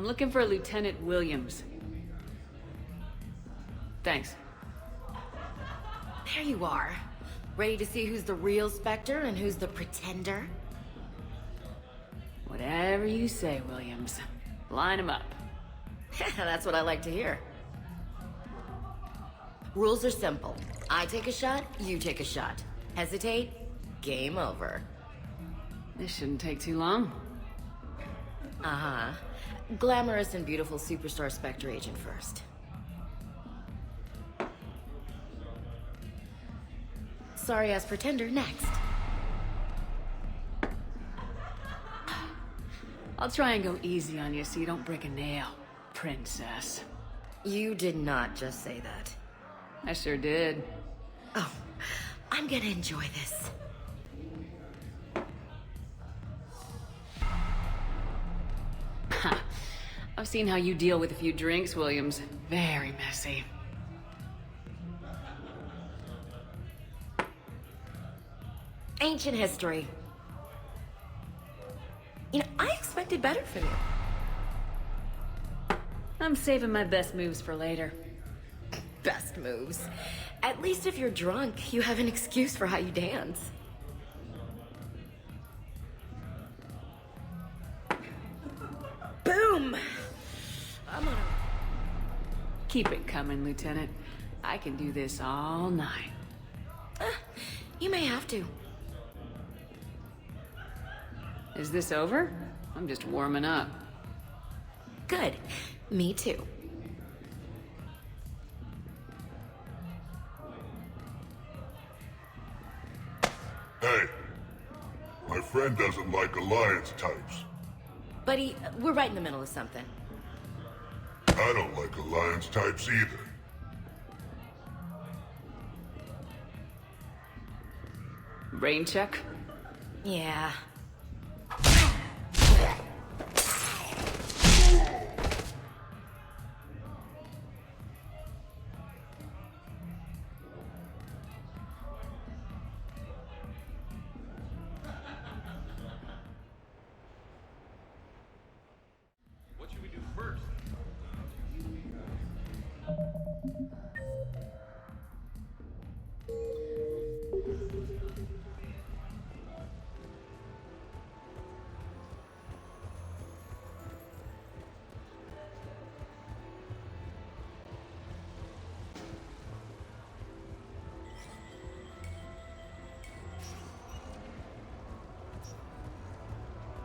I'm looking for Lieutenant Williams. Thanks. There you are. Ready to see who's the real Spectre and who's the pretender? Whatever you say, Williams. Line 'em up. That's what I like to hear. Rules are simple. I take a shot, you take a shot. Hesitate, game over. This shouldn't take too long. Uh-huh. Glamorous and beautiful superstar Spectre agent first. Sorry-ass pretender next. I'll try and go easy on you so you don't break a nail, princess. You did not just say that. I sure did. Oh, I'm gonna enjoy this. I've seen how you deal with a few drinks, Williams. Very messy. Ancient history. You know, I expected better from you. I'm saving my best moves for later. Best moves. At least if you're drunk, you have an excuse for how you dance. Boom! I'm gonna... Keep it coming, Lieutenant. I can do this all night. You may have to. Is this over? I'm just warming up. Good. Me too. Hey, my friend doesn't like alliance types. Buddy, we're right in the middle of something. I don't like alliance types either. Brain check? Yeah. What should we do first?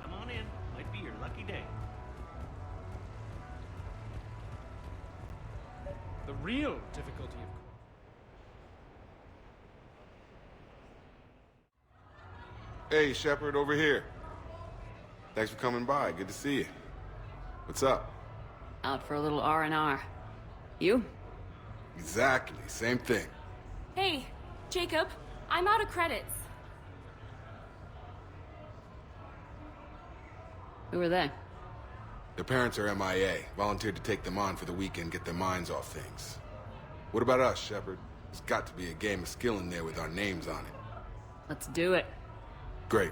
Come on in. Might be your lucky day. The real difficulty, of course. Hey, Shepard, over here. Thanks for coming by. Good to see you. What's up? Out for a little R&R. You? Exactly. Same thing. Hey, Jacob, I'm out of credits. Who are they? Their parents are MIA. Volunteered to take them on for the weekend, get their minds off things. What about us, Shepard? There's got to be a game of skill in there with our names on it. Let's do it. Great.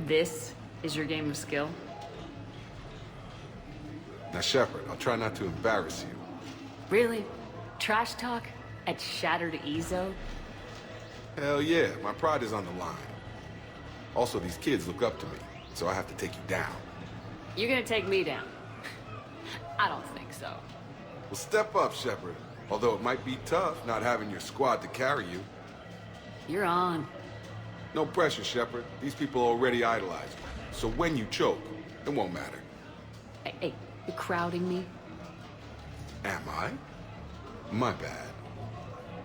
This is your game of skill? Now, Shepard, I'll try not to embarrass you. Really? Trash talk? At Shattered Ezo? Hell yeah, my pride is on the line. Also, these kids look up to me, so I have to take you down. You're gonna take me down? I don't think so. Well, step up, Shepard. Although it might be tough not having your squad to carry you. You're on. No pressure, Shepard. These people already idolize you. So when you choke, it won't matter. Hey, you're crowding me? Am I? My bad.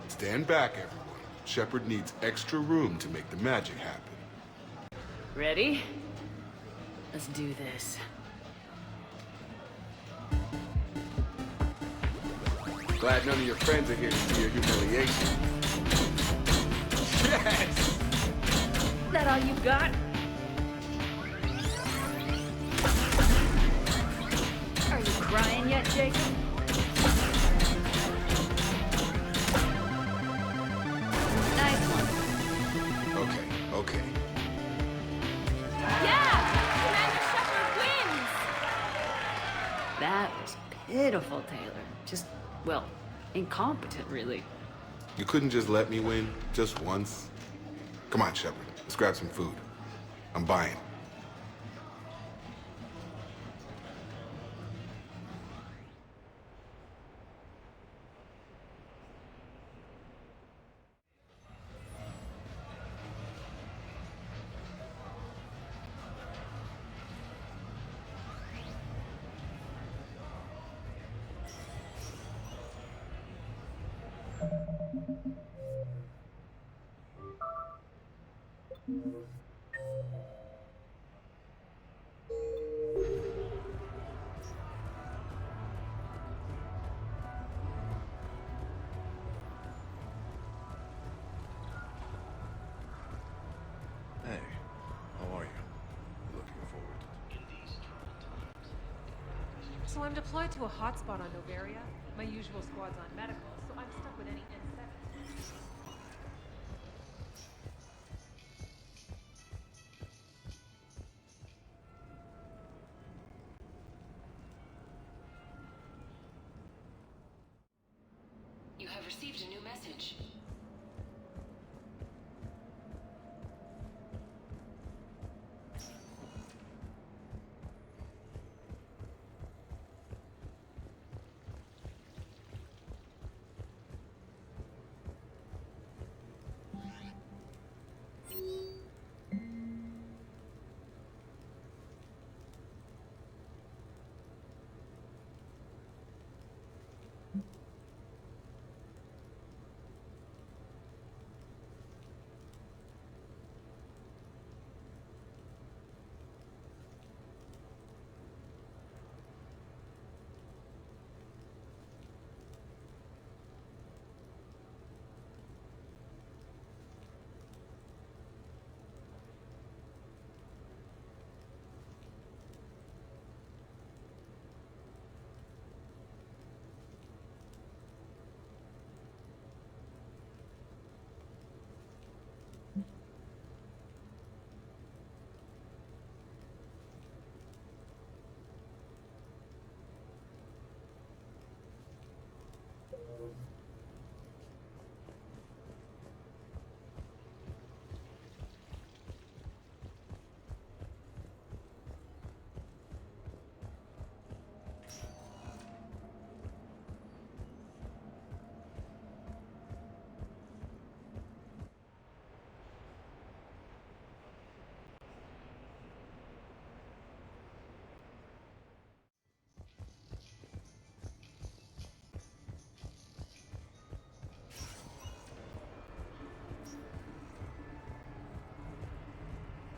Stand back, everyone. Shepard needs extra room to make the magic happen. Ready? Let's do this. Glad none of your friends are here to see your humiliation. Yes! That all you got? Are you crying yet, Jacob? Nice one. Okay. Yeah! Commander Shepard wins! That was pitiful, Taylor. Just, well, incompetent, really. You couldn't just let me win just once? Come on, Shepard. Let's grab some food. I'm buying. Hey, how are you? Looking forward to So I'm deployed to a hotspot on Noveria. My usual squad's on medical, so I'm stuck with any N7. You have received a new message.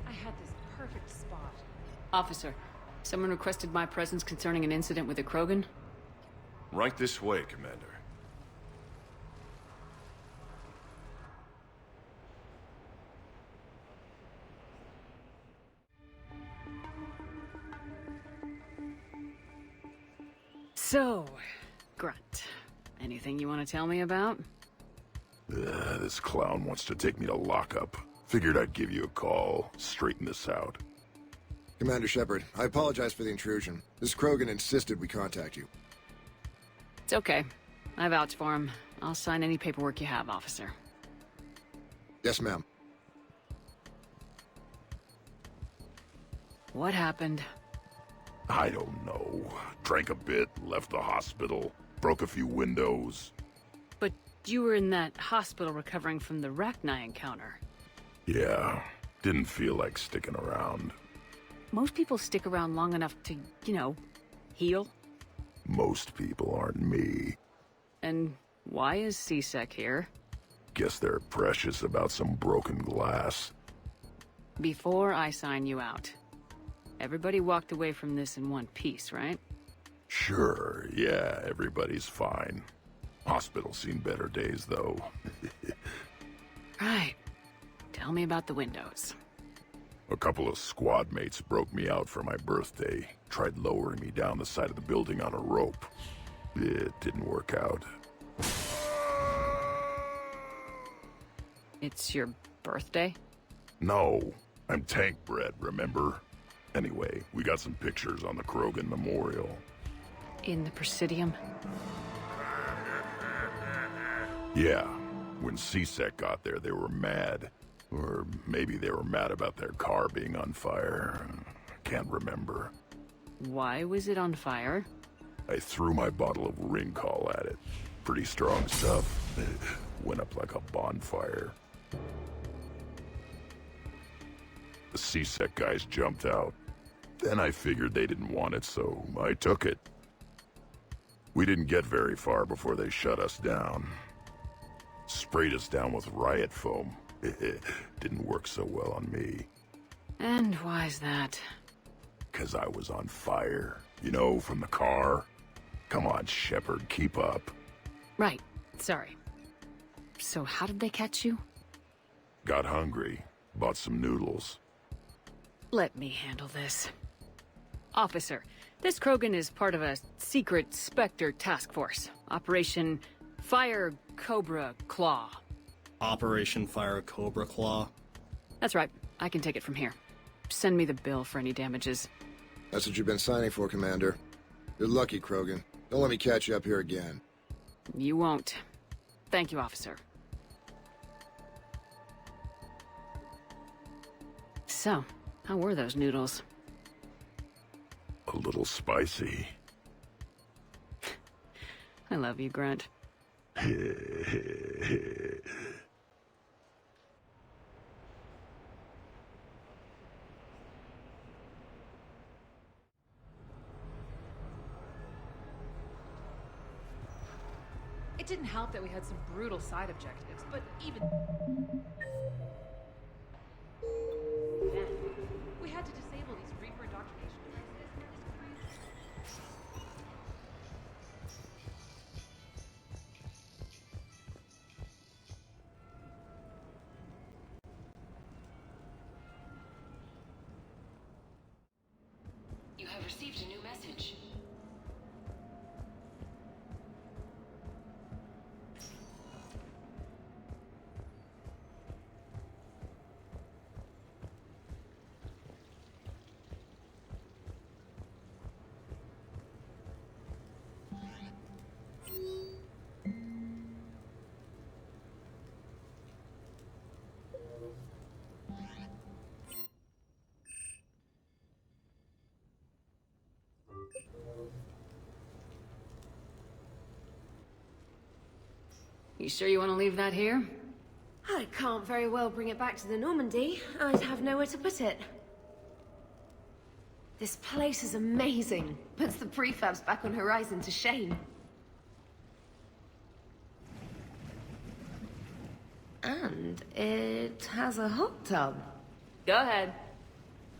I had this perfect spot. Officer, someone requested my presence concerning an incident with a Krogan. Right this way, Commander. So, Grunt, anything you want to tell me about? This clown wants to take me to lockup. Figured I'd give you a call, straighten this out. Commander Shepard, I apologize for the intrusion. This Krogan insisted we contact you. It's okay. I vouch for him. I'll sign any paperwork you have, officer. Yes, ma'am. What happened? I don't know. Drank a bit, left the hospital, broke a few windows. But you were in that hospital recovering from the Rachni encounter. Yeah, didn't feel like sticking around. Most people stick around long enough to, heal. Most people aren't me. And why is C-Sec here? Guess they're precious about some broken glass. Before I sign you out, everybody walked away from this in one piece, right? Sure, yeah, everybody's fine. Hospital's seen better days, though. Right. Tell me about the windows. A couple of squad mates broke me out for my birthday. Tried lowering me down the side of the building on a rope. It didn't work out. It's your birthday? No, I'm tank bred, remember? Anyway, we got some pictures on the Krogan Memorial. In the Presidium? Yeah, when C-Sec got there, they were mad. Or maybe they were mad about their car being on fire. Can't remember. Why was it on fire? I threw my bottle of Ringcall at it. Pretty strong stuff. Went up like a bonfire. The C-Sec guys jumped out. Then I figured they didn't want it, so I took it. We didn't get very far before they shut us down. Sprayed us down with riot foam. Didn't work so well on me. And why's that? 'Cause I was on fire. You know, from the car. Come on, Shepard, keep up. Right. Sorry. So how did they catch you? Got hungry. Bought some noodles. Let me handle this. Officer, this Krogan is part of a secret Spectre task force. Operation Fire Cobra Claw. Operation Fire Cobra Claw? That's right. I can take it from here. Send me the bill for any damages. That's what you've been signing for, Commander. You're lucky, Krogan. Don't let me catch you up here again. You won't. Thank you, officer. So, how were those noodles? A little spicy. I love you, Grunt. It didn't help that we had some brutal side objectives, but even then, we had to disable these Reaper indoctrination devices. You have received a new message. You sure you want to leave that here? I can't very well bring it back to the Normandy. I'd have nowhere to put it. This place is amazing. Puts the prefabs back on Horizon to shame. And it has a hot tub. Go ahead.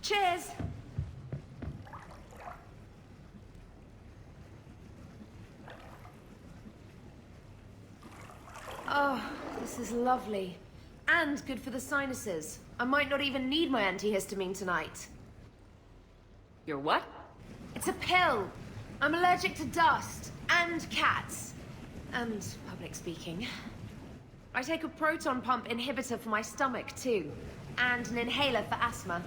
Cheers! Oh, this is lovely. And good for the sinuses. I might not even need my antihistamine tonight. Your what? It's a pill. I'm allergic to dust. And cats. And public speaking. I take a proton pump inhibitor for my stomach, too. And an inhaler for asthma.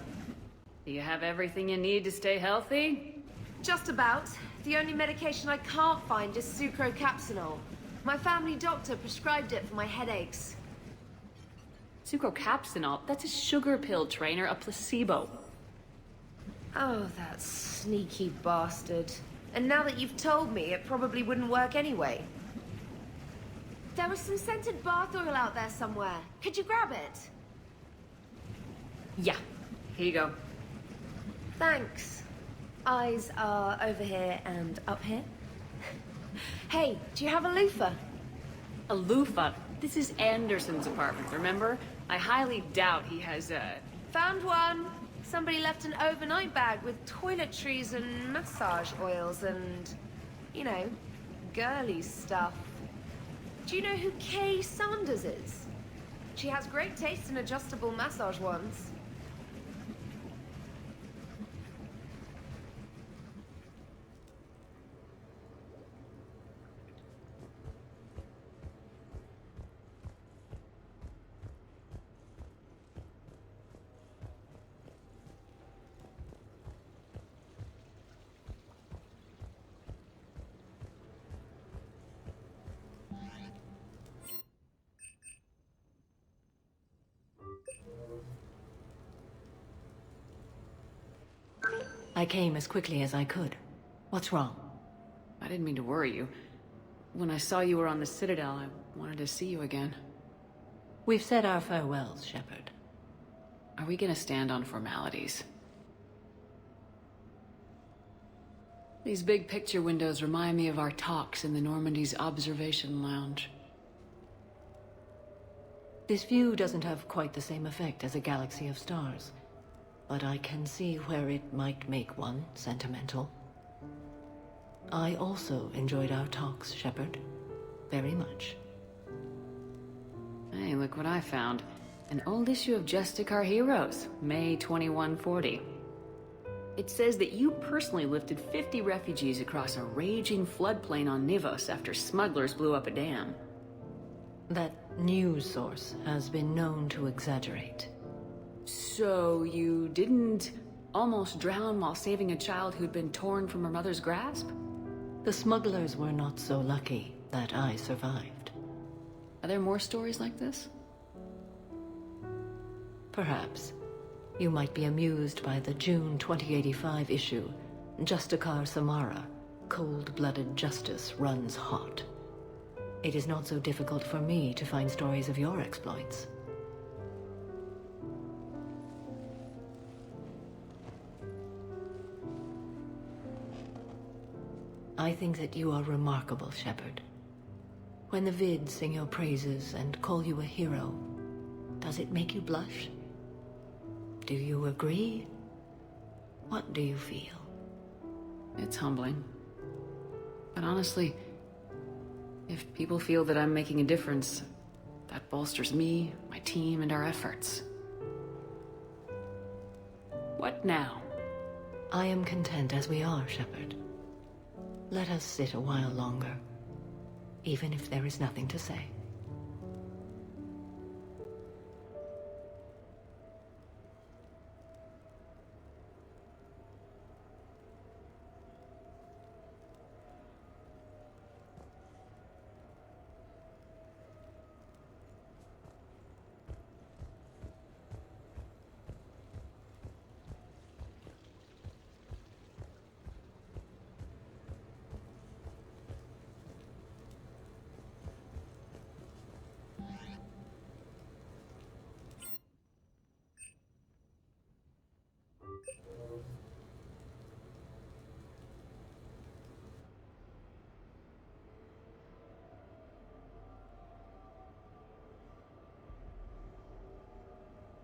Do you have everything you need to stay healthy? Just about. The only medication I can't find is sucrocapsinol. My family doctor prescribed it for my headaches. Sucrocapsinol? That's a sugar pill, Trainer, a placebo. Oh, that sneaky bastard. And now that you've told me, it probably wouldn't work anyway. There was some scented bath oil out there somewhere. Could you grab it? Yeah. Here you go. Thanks. Eyes are over here and up here. Hey, do you have a loofah? A loofah? This is Anderson's apartment, remember? I highly doubt he has a... Found one. Somebody left an overnight bag with toiletries and massage oils and, you know, girly stuff. Do you know who Kay Sanders is? She has great taste in adjustable massage ones. I came as quickly as I could. What's wrong? I didn't mean to worry you. When I saw you were on the Citadel, I wanted to see you again. We've said our farewells, Shepard. Are we gonna stand on formalities? These big picture windows remind me of our talks in the Normandy's observation lounge. This view doesn't have quite the same effect as a galaxy of stars, but I can see where it might make one sentimental. I also enjoyed our talks, Shepard. Very much. Hey, look what I found. An old issue of Justicar Heroes, May 2140. It says that you personally lifted 50 refugees across a raging floodplain on Nivos after smugglers blew up a dam. That news source has been known to exaggerate. So you didn't almost drown while saving a child who'd been torn from her mother's grasp? The smugglers were not so lucky that I survived. Are there more stories like this? Perhaps. You might be amused by the June 2085 issue, Justicar Samara, Cold-Blooded Justice Runs Hot. It is not so difficult for me to find stories of your exploits. I think that you are remarkable, Shepard. When the Vids sing your praises and call you a hero, does it make you blush? Do you agree? What do you feel? It's humbling. But honestly, if people feel that I'm making a difference, that bolsters me, my team, and our efforts. What now? I am content as we are, Shepard. Let us sit a while longer, even if there is nothing to say.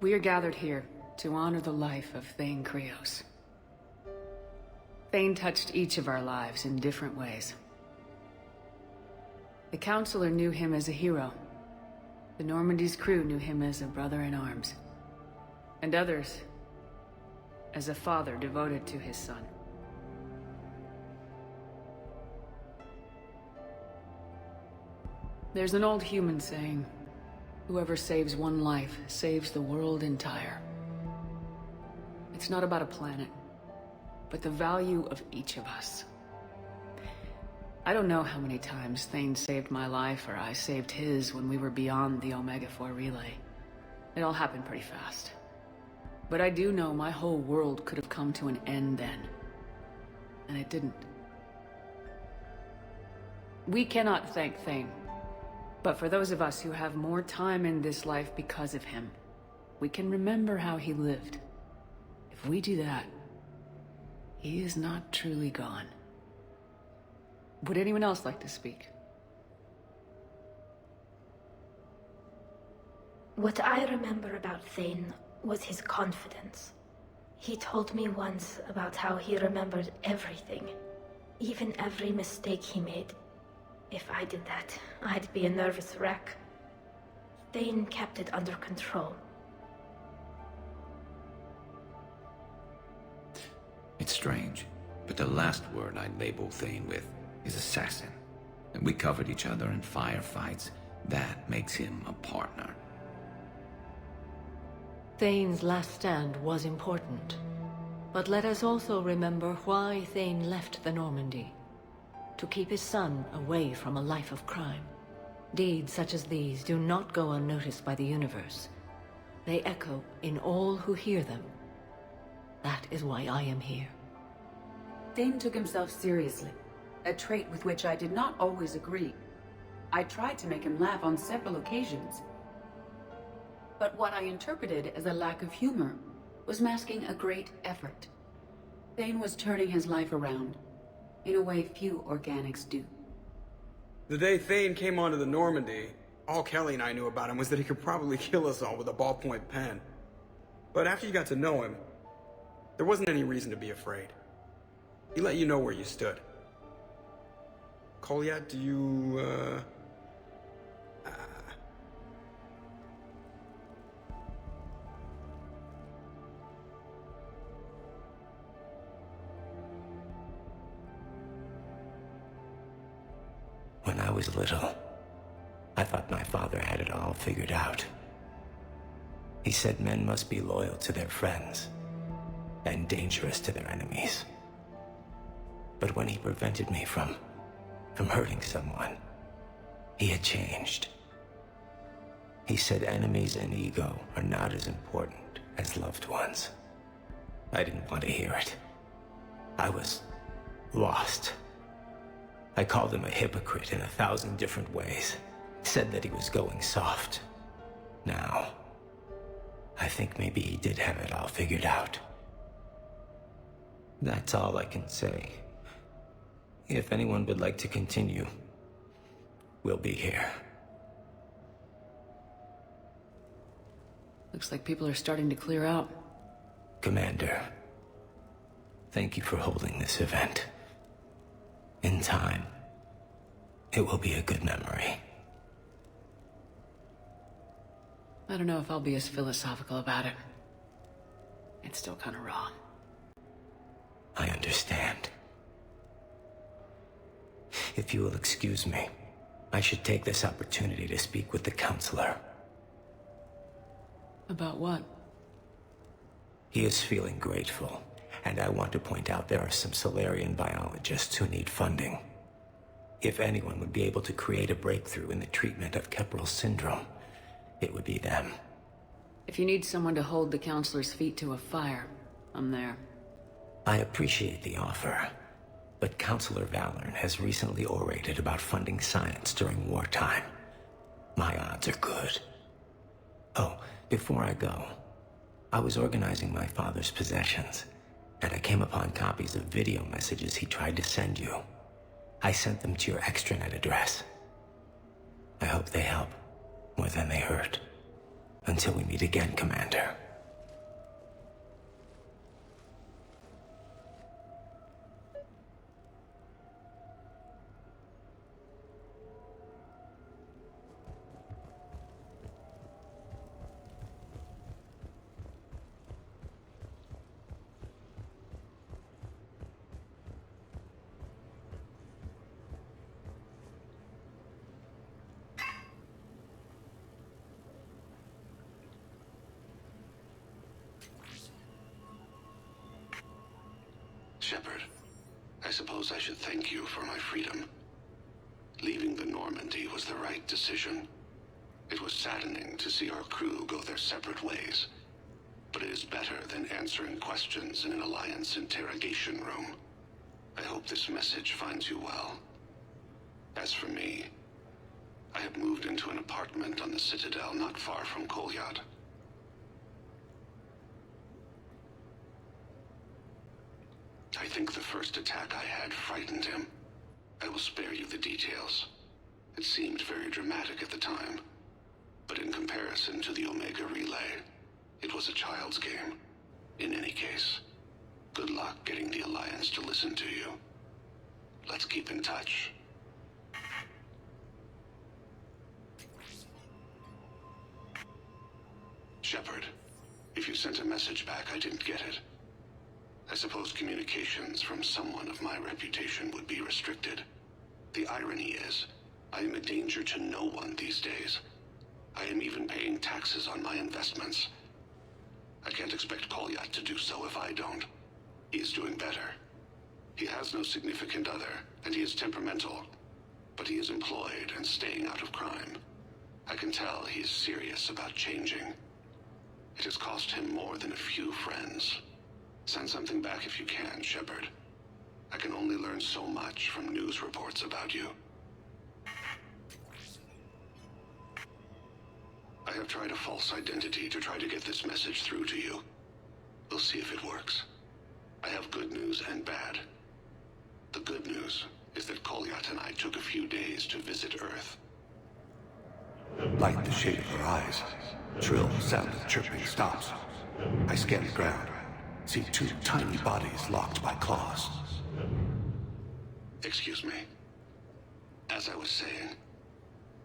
We are gathered here to honor the life of Thane Krios. Thane touched each of our lives in different ways. The Counselor knew him as a hero. The Normandy's crew knew him as a brother in arms. And others as a father devoted to his son. There's an old human saying, whoever saves one life saves the world entire. It's not about a planet, but the value of each of us. I don't know how many times Thane saved my life or I saved his when we were beyond the Omega-4 relay. It all happened pretty fast. But I do know my whole world could have come to an end then. And it didn't. We cannot thank Thane. But for those of us who have more time in this life because of him, we can remember how he lived. If we do that, he is not truly gone. Would anyone else like to speak? What I remember about Thane was his confidence. He told me once about how he remembered everything, even every mistake he made. If I did that, I'd be a nervous wreck. Thane kept it under control. It's strange, but the last word I'd label Thane with is assassin. And we covered each other in firefights. That makes him a partner. Thane's last stand was important. But let us also remember why Thane left the Normandy. To keep his son away from a life of crime. Deeds such as these do not go unnoticed by the universe. They echo in all who hear them. That is why I am here. Thane took himself seriously, a trait with which I did not always agree. I tried to make him laugh on several occasions. But what I interpreted as a lack of humor was masking a great effort. Thane was turning his life around, in a way few organics do. The day Thane came onto the Normandy, all Kelly and I knew about him was that he could probably kill us all with a ballpoint pen. But after you got to know him, there wasn't any reason to be afraid. He let you know where you stood. Kolyat, do you, When I was little, I thought my father had it all figured out. He said men must be loyal to their friends and dangerous to their enemies. But when he prevented me from hurting someone, he had changed. He said enemies and ego are not as important as loved ones. I didn't want to hear it. I was lost. I called him a hypocrite in 1,000 different ways. Said that he was going soft. Now, I think maybe he did have it all figured out. That's all I can say. If anyone would like to continue, we'll be here. Looks like people are starting to clear out. Commander, thank you for holding this event. In time, it will be a good memory. I don't know if I'll be as philosophical about it. It's still kind of raw. I understand. If you will excuse me, I should take this opportunity to speak with the counselor. About what? He is feeling grateful, and I want to point out there are some Solarian biologists who need funding. If anyone would be able to create a breakthrough in the treatment of Kepral syndrome, it would be them. If you need someone to hold the counselor's feet to a fire, I'm there. I appreciate the offer, but Counselor Valorn has recently orated about funding science during wartime. My odds are good. Oh, before I go, I was organizing my father's possessions, and I came upon copies of video messages he tried to send you. I sent them to your extranet address. I hope they help more than they hurt. Until we meet again, Commander. Shepard, I suppose I should thank you for my freedom. Leaving the Normandy was the right decision. It was saddening to see our crew go their separate ways, but it is better than answering questions in an Alliance interrogation room. I hope this message finds you well. As for me, I have moved into an apartment on the Citadel not far from Kolyat. I think the first attack I had frightened him. I will spare you the details. It seemed very dramatic at the time, but in comparison to the Omega Relay, it was a child's game. In any case, good luck getting the Alliance to listen to you. Let's keep in touch. Shepard, if you sent a message back, I didn't get it. I suppose communications from someone of my reputation would be restricted. The irony is, I am a danger to no one these days. I am even paying taxes on my investments. I can't expect Kolyat to do so if I don't. He is doing better. He has no significant other, and he is temperamental. But he is employed and staying out of crime. I can tell he is serious about changing. It has cost him more than a few friends. Send something back if you can, Shepard. I can only learn so much from news reports about you. I have tried a false identity to try to get this message through to you. We'll see if it works. I have good news and bad. The good news is that Kolyat and I took a few days to visit Earth. Light the shade of her eyes. Shrill sound of chirping stops. I scan the ground. See two tiny bodies locked by claws. Excuse me. As I was saying,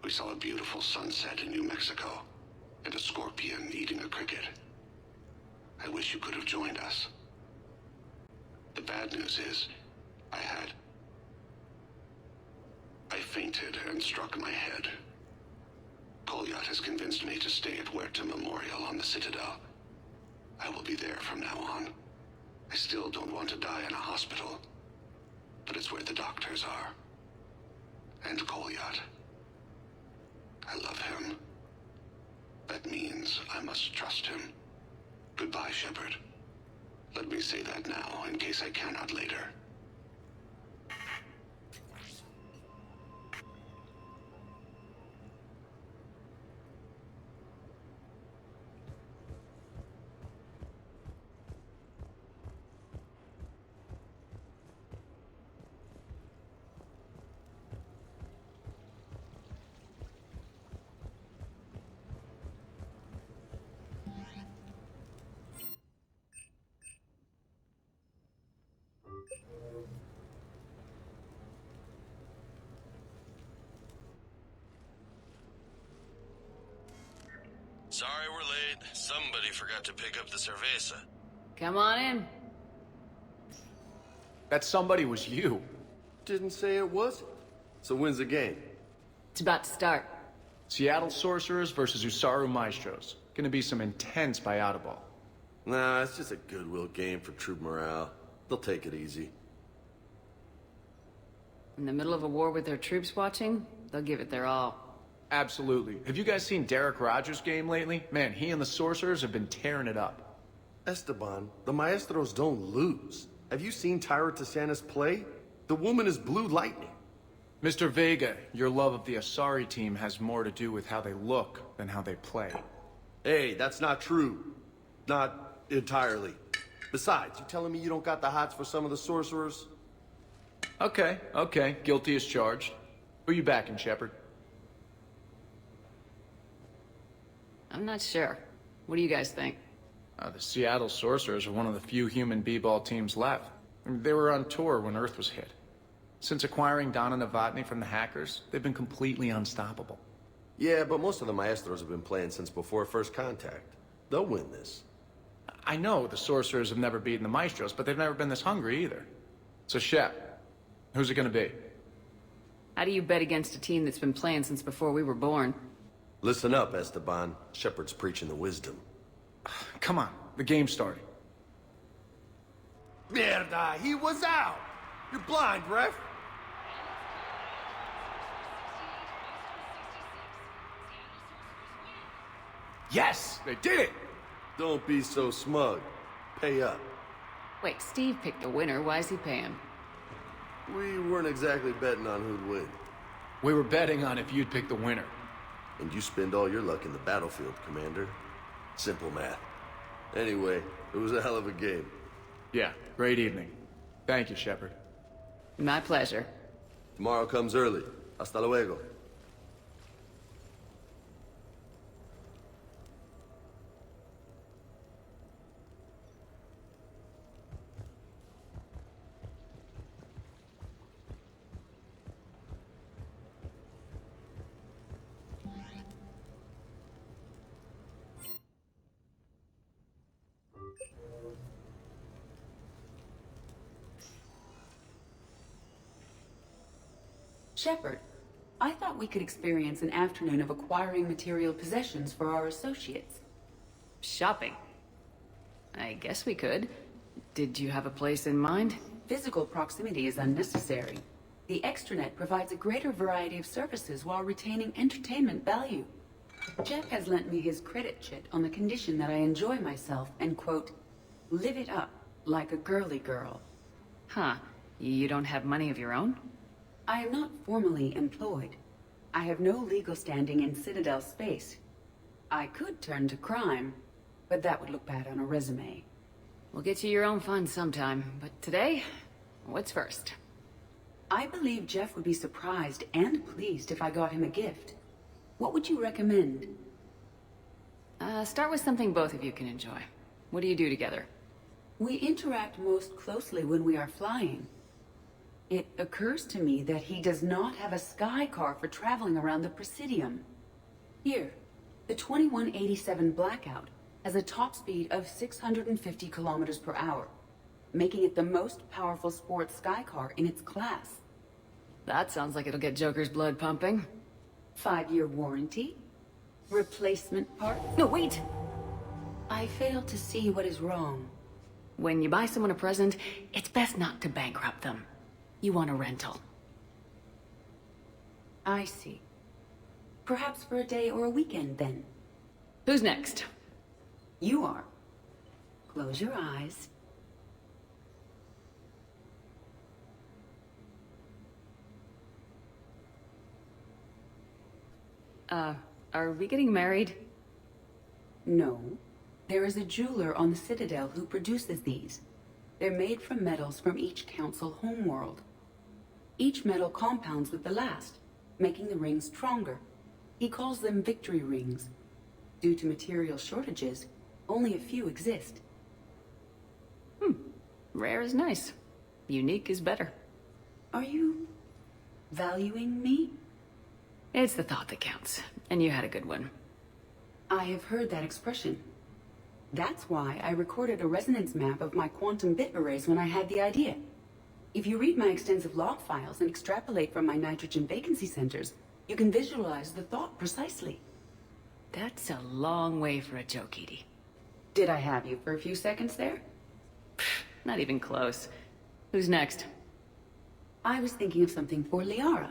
we saw a beautiful sunset in New Mexico, and a scorpion eating a cricket. I wish you could have joined us. The bad news is, I fainted and struck my head. Kolyat has convinced me to stay at Huerta Memorial on the Citadel. I will be there from now on. I still don't want to die in a hospital, but it's where the doctors are. And Kolyat. I love him. That means I must trust him. Goodbye, Shepard. Let me say that now, in case I cannot later. Sorry we're late. Somebody forgot to pick up the cerveza. Come on in. That somebody was you. Didn't say it was. So when's the game? It's about to start. Seattle Sorcerers versus Usaru Maestros. Gonna be some intense Bayada ball. Nah, it's just a goodwill game for troop morale. They'll take it easy. In the middle of a war with their troops watching, they'll give it their all. Absolutely. Have you guys seen Derek Rogers' game lately? Man, he and the Sorcerers have been tearing it up. Esteban, the Maestros don't lose. Have you seen Tyra Tisanis play? The woman is blue lightning. Mr. Vega, your love of the Asari team has more to do with how they look than how they play. Hey, that's not true. Not entirely. Besides, you telling me you don't got the hots for some of the Sorcerers? Okay. Guilty as charged. Who you backing, Shepard? I'm not sure. What do you guys think? The Seattle Sorcerers are one of the few human b-ball teams left. I mean, they were on tour when Earth was hit. Since acquiring Donna Novotny from the hackers, they've been completely unstoppable. Yeah, but most of the Maestros have been playing since before first contact. They'll win this. I know the Sorcerers have never beaten the Maestros, but they've never been this hungry either. So, Shep, who's it gonna be? How do you bet against a team that's been playing since before we were born? Listen up, Esteban. Shepard's preaching the wisdom. Come on, the game's starting. Mierda, he was out! You're blind, ref! Yes, they did it! Don't be so smug. Pay up. Wait, Steve picked the winner. Why is he paying? We weren't exactly betting on who'd win. We were betting on if you'd pick the winner. And you spend all your luck in the battlefield, Commander. Simple math. Anyway, it was a hell of a game. Yeah, great evening. Thank you, Shepard. My pleasure. Tomorrow comes early. Hasta luego. Shepard, I thought we could experience an afternoon of acquiring material possessions for our associates. Shopping? I guess we could. Did you have a place in mind? Physical proximity is unnecessary. The extranet provides a greater variety of services while retaining entertainment value. Jeff has lent me his credit chit on the condition that I enjoy myself and, quote, live it up like a girly girl. Huh. You don't have money of your own? I am not formally employed. I have no legal standing in Citadel space. I could turn to crime, but that would look bad on a resume. We'll get you your own funds sometime, but today, what's first? I believe Jeff would be surprised and pleased if I got him a gift. What would you recommend? Start with something both of you can enjoy. What do you do together? We interact most closely when we are flying. It occurs to me that he does not have a sky car for traveling around the Presidium. Here, the 2187 Blackout has a top speed of 650 kilometers per hour, making it the most powerful sports sky car in its class. That sounds like it'll get Joker's blood pumping. 5-year warranty? Replacement part? No, wait! I fail to see what is wrong. When you buy someone a present, it's best not to bankrupt them. You want a rental. I see. Perhaps for a day or a weekend, then. Who's next? You are. Close your eyes. Are we getting married? No. There is a jeweler on the Citadel who produces these. They're made from metals from each council homeworld. Each metal compounds with the last, making the rings stronger. He calls them victory rings. Due to material shortages, only a few exist. Rare is nice. Unique is better. Are you valuing me? It's the thought that counts, and you had a good one. I have heard that expression. That's why I recorded a resonance map of my quantum bit arrays when I had the idea. If you read my extensive log files and extrapolate from my nitrogen vacancy centers, you can visualize the thought precisely. That's a long way for a joke, Edie. Did I have you for a few seconds there? Not even close. Who's next? I was thinking of something for Liara.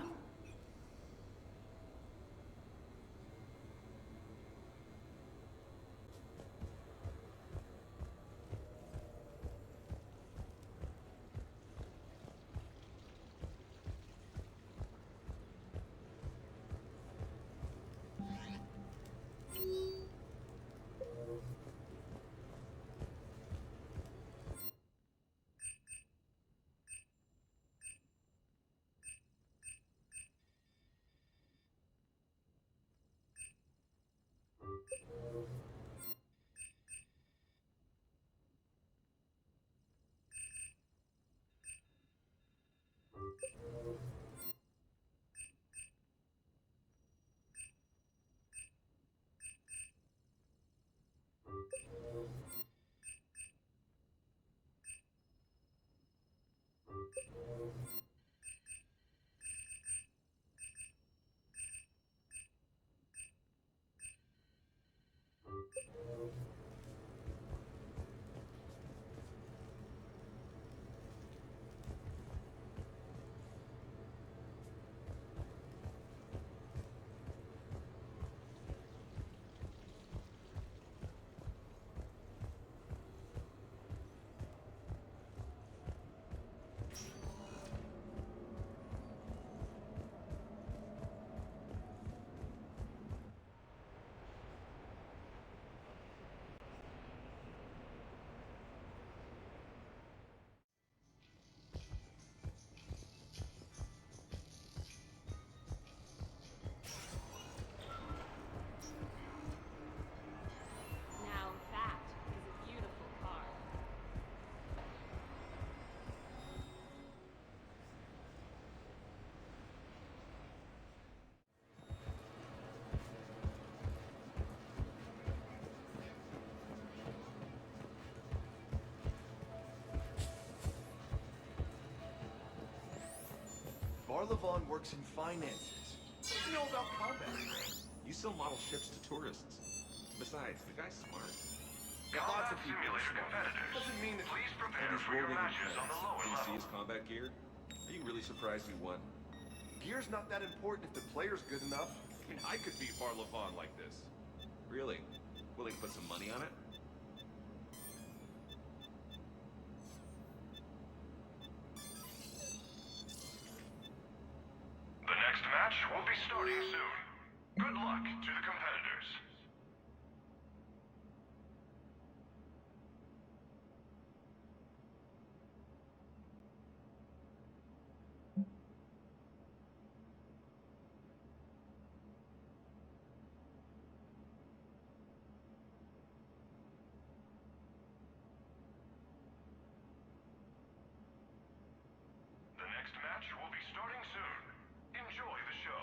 Now that is a beautiful car. Barlavon works in finances. What do you know about combat? You still model ships to tourists. Besides, the guy's smart. Got lots of people are smart. Doesn't mean that Please prepare he's for your rolling in matches on the credits. lower Do you see level. his combat gear? Are you really surprised he won? Gear's not that important if the player's good enough. I mean, I could beat Barlavon like this. Really? Willing to put some money on it? starting soon. Good luck to the competitors. The next match will be starting soon. Enjoy the show.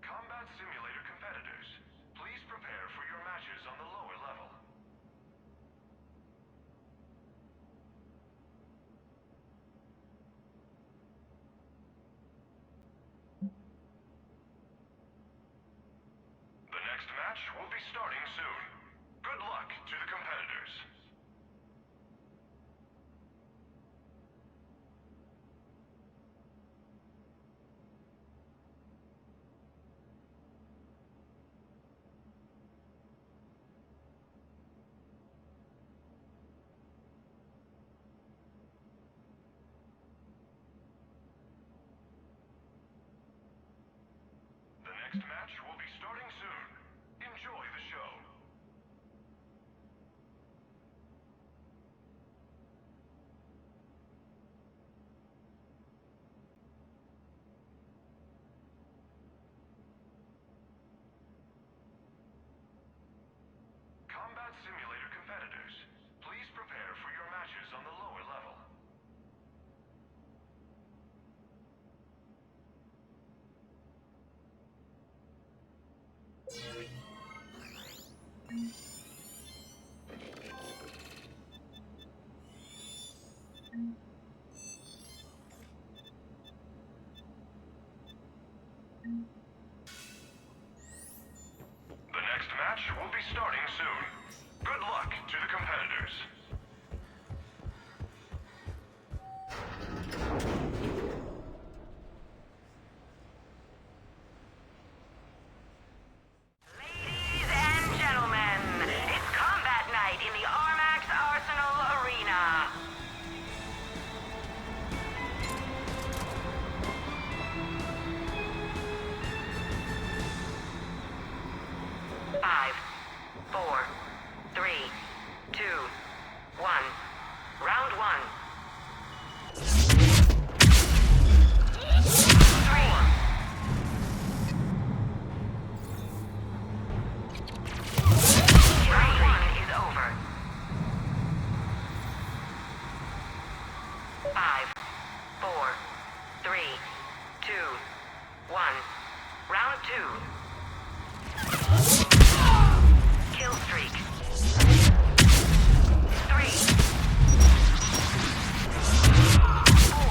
Combat Simulator competitors, please prepare for your matches on the lower level. The next match will be starting soon. Good luck to the competitors. The next match will be starting soon. Enjoy the show. Combat Simulator competitors, please prepare for your matches on the lower level. The next match will be starting soon. Good luck to the competitors. Ladies and gentlemen, it's combat night in the Armax Arsenal Arena. Five, four, three, two, one. Round one. Round one is over. 5, 4, 3, 2, 1. Round two. Kill streak. 3, 4.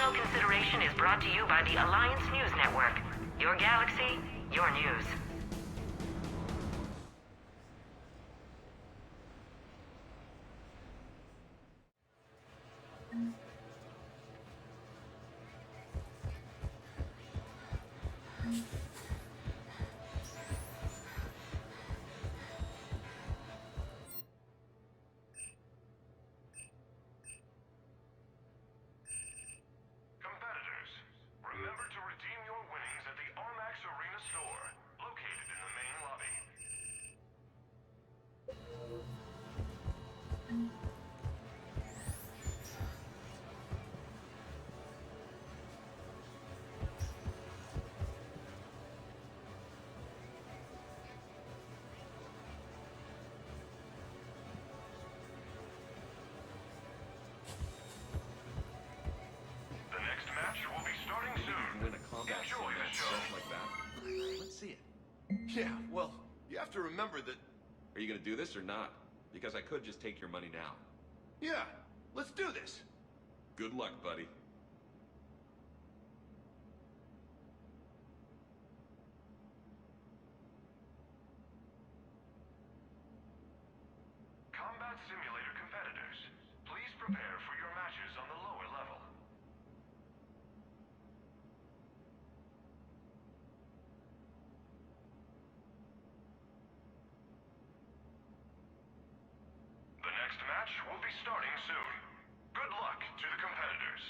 Final consideration is brought to you by the Alliance News Network. Your galaxy, your news. Competitors, remember to redeem your winnings at the Armax Arena store, located in the main lobby. The next match will be starting soon. Win a combat Enjoy the match show. just like that. Let's see it. Yeah, well, you have to remember that... Are you gonna do this or not? Because I could just take your money now. Yeah, let's do this. Good luck, buddy. Combat Simulator competitors, please prepare for your matches on the lower level. The next match will be starting soon. Good luck to the competitors.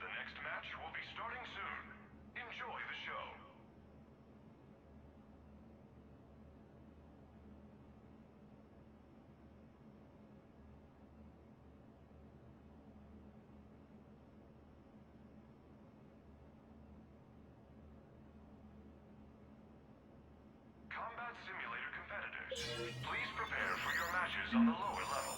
The next match will be starting soon. Enjoy the show. Combat Simulator competitors, please prepare for your matches on the lower level.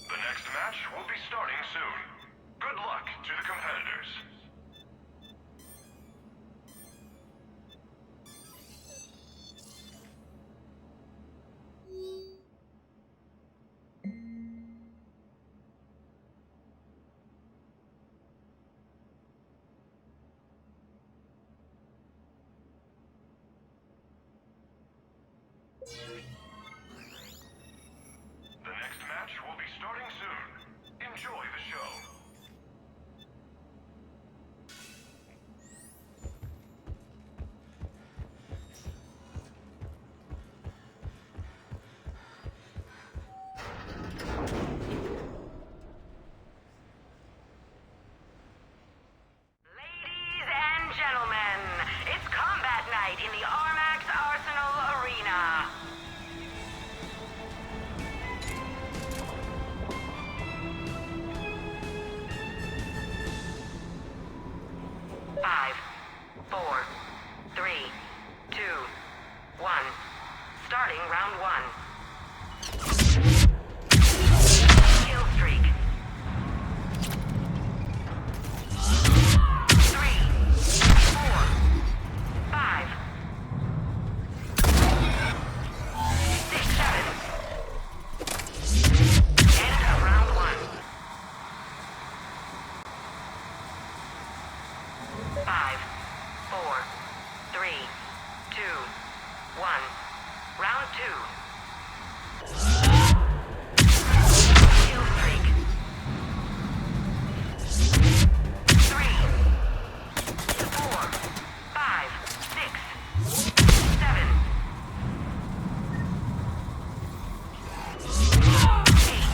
The next match will be starting soon. Good luck to the competitors. The next match will be starting soon. Enjoy the show. Ladies and gentlemen, it's combat night in the Armax Arsenal Arena. Five, four, three, two, one. Starting round one. Kill streak. 3, 4, 5, 6, 7. End of round one. 5, 4, 3, 2, 1. Round two. Kill streak. 3, 4, 5, 6, 7. 8,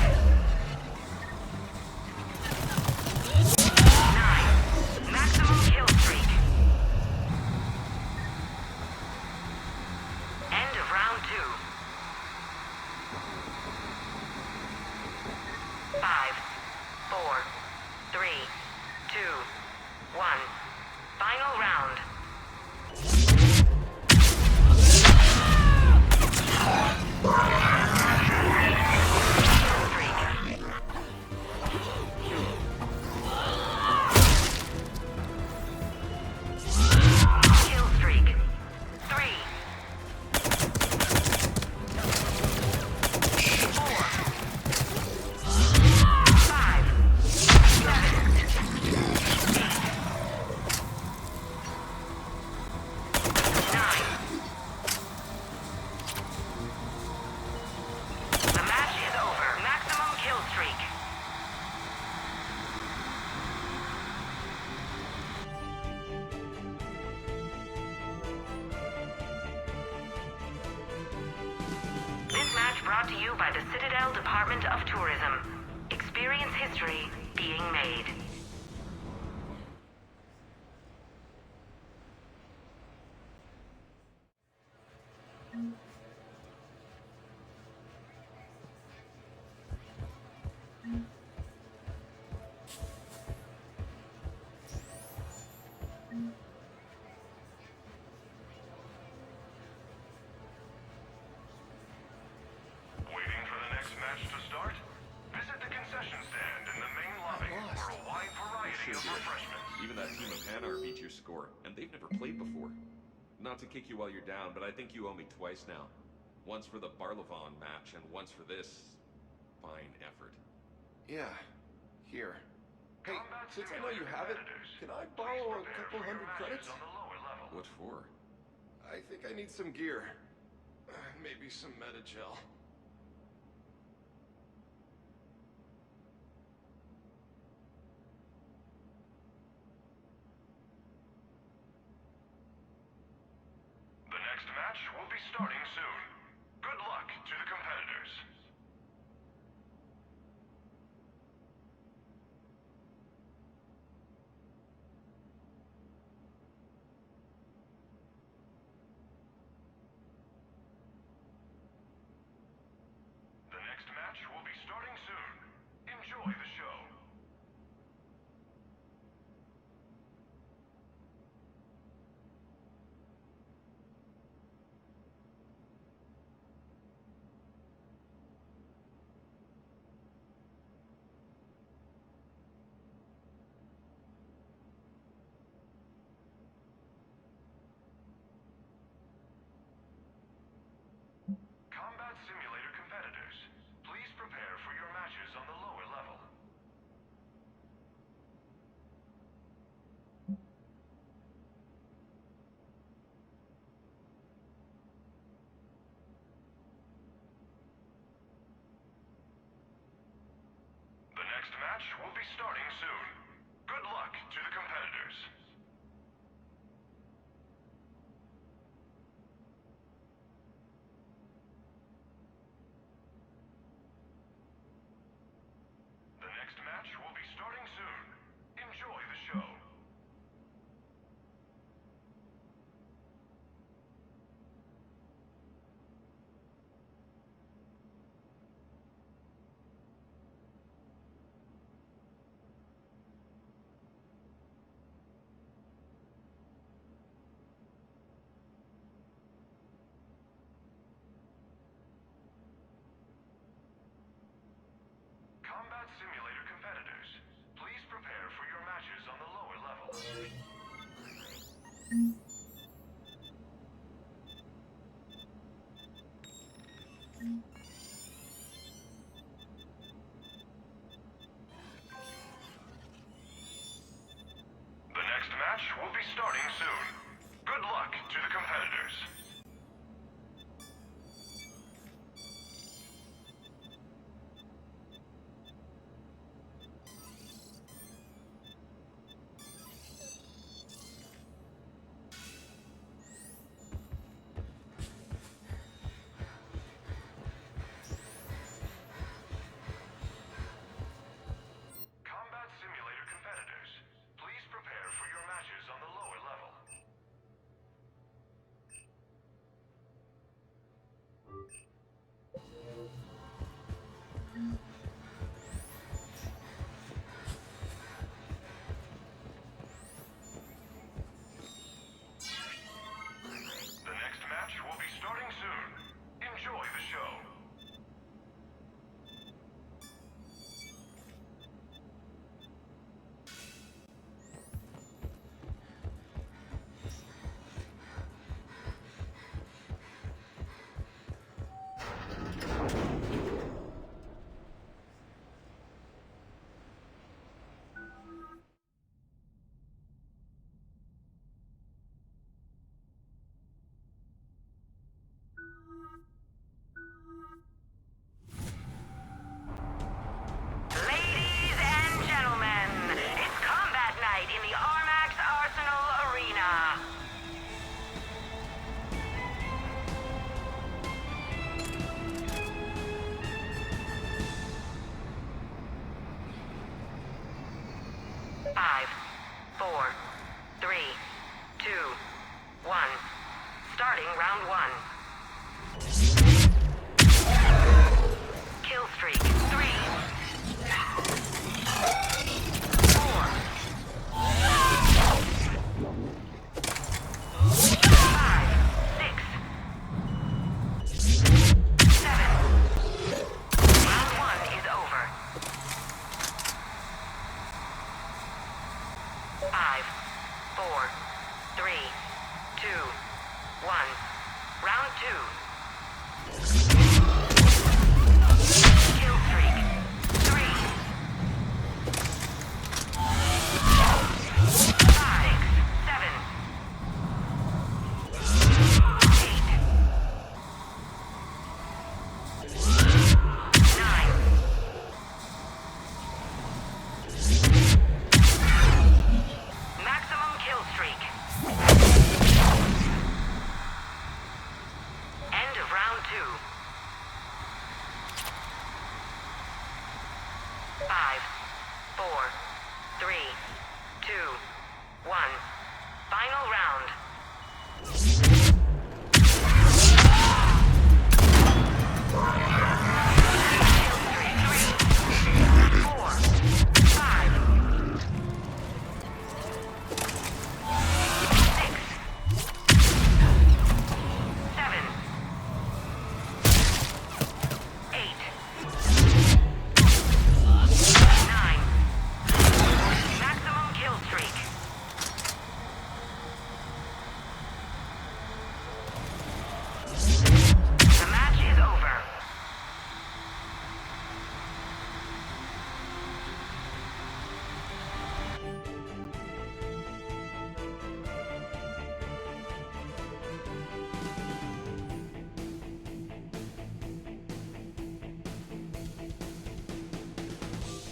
9. Maximum kill streak. End of round two. brought to you by the Citadel Department of Tourism. Experience history being made. Waiting for the next match to start? Visit the concession stand in the main lobby for a wide variety of refreshments. Even that team of Hanar beat your score, and they've never played before. Not to kick you while you're down, but I think you owe me twice now. Once for the Barlavon match, and once for this fine effort. Yeah, here. Hey, since I know you have it, can I borrow a couple hundred credits? What for? I think I need some gear. Maybe some Metagel. The next match will be starting soon. Good luck to the competitors. The next match will be starting soon. Enjoy the show. Combat Simulator competitors, please prepare for your matches on the lower level. The next match will be starting soon. Good luck to the competitors. The next match will be starting soon. Enjoy the show. Combat Simulator competitors, please prepare for your matches on the lower level. The next match will be starting soon. Good luck to the competitors. Combat Simulator competitors, please prepare for your matches on the lower level. Starting round 1. Kill streak. 3. 4. 5. 6. 7. Round 1 is over. 5, 4, 3, 2, 1. Round 2. Kill streak. 3. 5, 7. 8. 9. Maximum kill streak. End of round 2. 5, 4, 3, 2, 1. Final round. Kill streak. 3, 4, 5. 6, 7, 8, 9. Maximum kill streak. The match is over.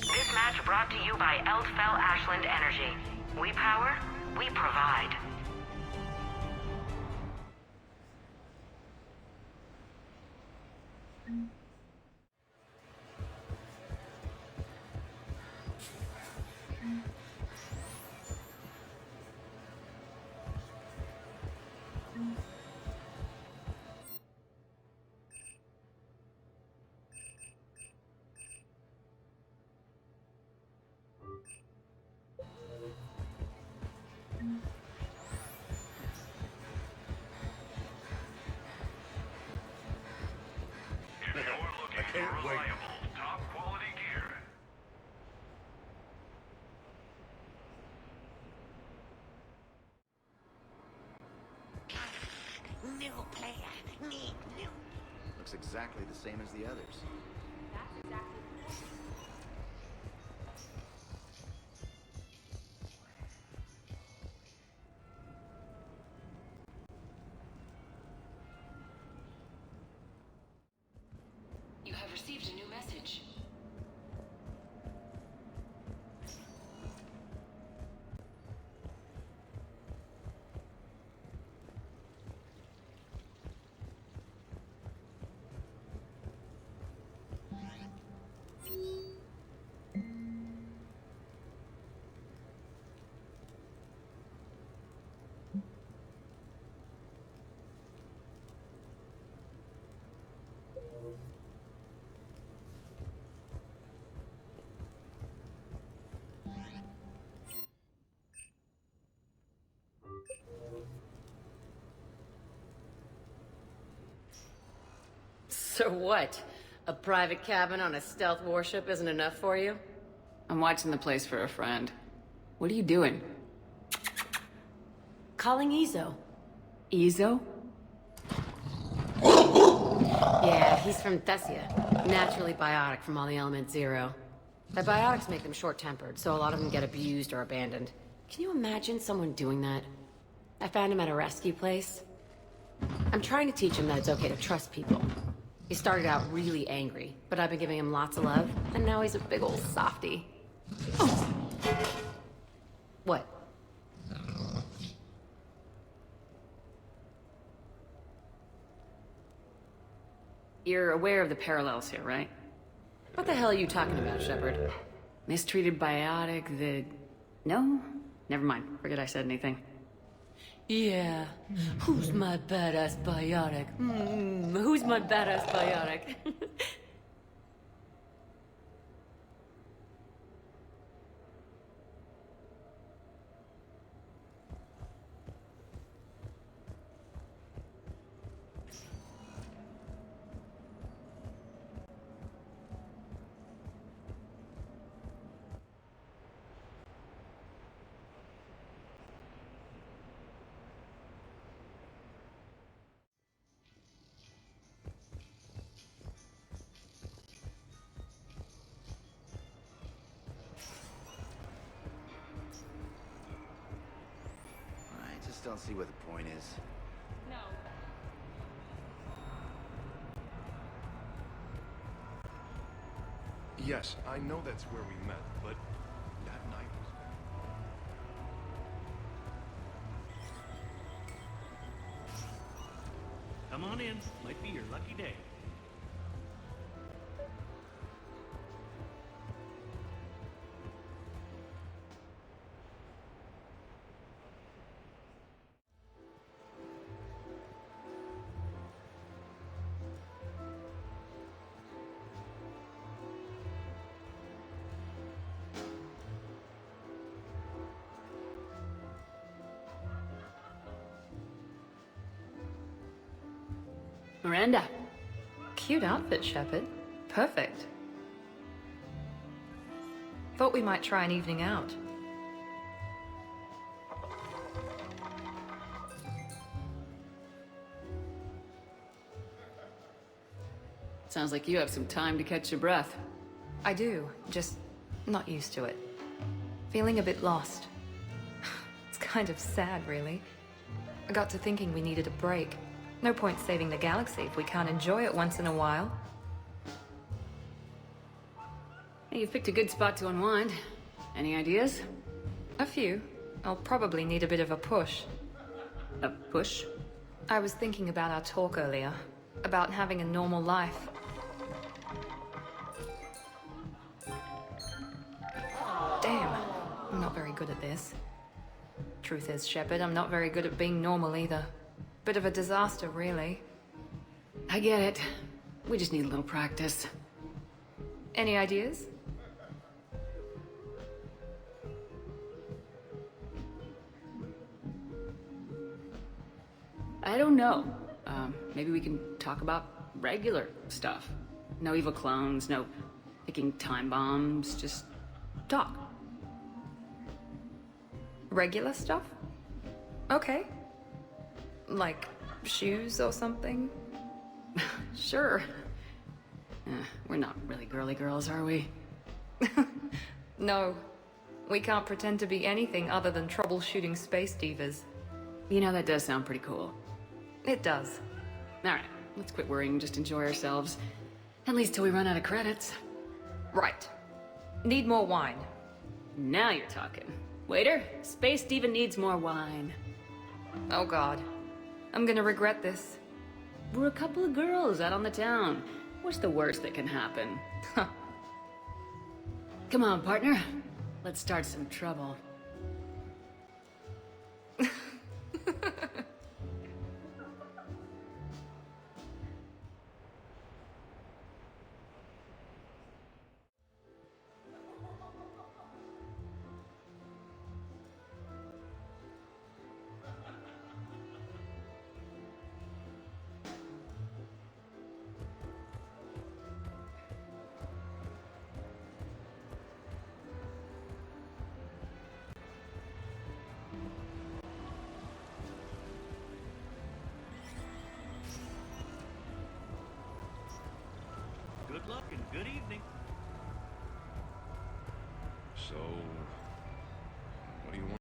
This match brought to you by Eldfell Ashland Energy. We power, we provide. Reliable, top quality gear. New player, need new. Looks exactly the same as the others. That's exactly. You have received a new message. So what? A private cabin on a stealth warship isn't enough for you? I'm watching the place for a friend. What are you doing? Calling Izo. Izo? Yeah, he's from Thessia. Naturally biotic from all the Element Zero. The biotics make them short-tempered, so a lot of them get abused or abandoned. Can you imagine someone doing that? I found him at a rescue place. I'm trying to teach him that it's okay to trust people. He started out really angry, but I've been giving him lots of love, and now he's a big old softie. Oh. What? You're aware of the parallels here, right? What the hell are you talking about, Shepard? Mistreated biotic, the... No? Never mind. Forget I said anything. Yeah. Who's my badass biotic? Who's my badass biotic? I just don't see what the point is. No. Yes, I know that's where we met, but that night was... Come on in. Might be your lucky day. Miranda. Cute outfit, Shepard. Perfect. Thought we might try an evening out. Sounds like you have some time to catch your breath. I do, just not used to it. Feeling a bit lost. It's kind of sad, really. I got to thinking we needed a break. No point saving the galaxy if we can't enjoy it once in a while. Hey, you've picked a good spot to unwind. Any ideas? A few. I'll probably need a bit of a push. A push? I was thinking about our talk earlier. About having a normal life. Damn. I'm not very good at this. Truth is, Shepard, I'm not very good at being normal either. Bit of a disaster, really. I get it. We just need a little practice. Any ideas? I don't know. Maybe we can talk about regular stuff. No evil clones, no picking time bombs, just talk. Regular stuff? Okay. Like shoes or something? Sure. We're not really girly girls, are we? No. We can't pretend to be anything other than troubleshooting space divas. You know, that does sound pretty cool. It does. Alright, let's quit worrying and just enjoy ourselves. At least till we run out of credits. Right. Need more wine. Now you're talking. Waiter, Space Diva needs more wine. Oh god. I'm gonna regret this. We're a couple of girls out on the town. What's the worst that can happen? Come on, partner. Let's start some trouble. Good luck and good evening. So... what do you want?